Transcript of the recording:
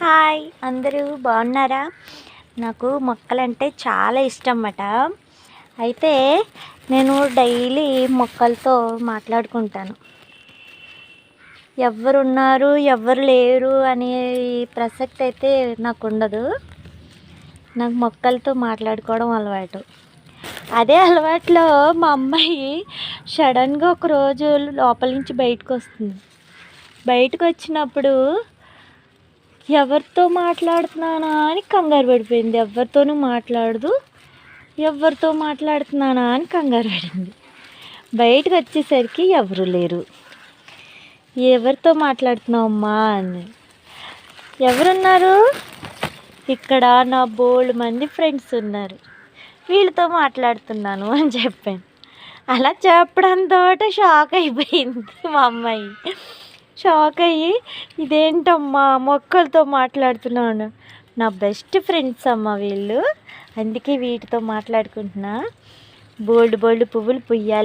Hi అందరూ బాగున్నారా? నాకు మొక్కలంటే చాలా ఇష్టం అన్నమాట. అయితే నేను డైలీ మొక్కలతో మాట్లాడుకుంటాను. ఎవరున్నారు ఎవరు లేరు అనే ప్రసక్తి అయితే నాకు ఉండదు. నాకు మొక్కలతో మాట్లాడుకోవడం అలవాటు. అదే అలవాట్లో మా అమ్మాయి సడన్గా ఒకరోజు లోపల నుంచి బయటకు వస్తుంది. బయటకు వచ్చినప్పుడు ఎవరితో మాట్లాడుతున్నానా అని కంగారు పడిపోయింది. ఎవరితోనూ మాట్లాడదు, ఎవరితో మాట్లాడుతున్నానా అని కంగారు పడింది. బయటకు వచ్చేసరికి ఎవరు లేరు. ఎవరితో మాట్లాడుతున్నావు అమ్మా అని. ఎవరున్నారు? ఇక్కడ నా బోల్డ్ మంది ఫ్రెండ్స్ ఉన్నారు, వీళ్ళతో మాట్లాడుతున్నాను అని చెప్పాను. అలా చెప్పడంతో షాక్ అయిపోయింది మా అమ్మాయి. షాక్ అయ్యి, ఇదేంటమ్మా మొక్కలతో మాట్లాడుతున్నాను. నా బెస్ట్ ఫ్రెండ్స్ అమ్మ వీళ్ళు, అందుకే వీటితో మాట్లాడుకుంటున్నా. బోల్డ్ పువ్వులు పుయ్యాలి.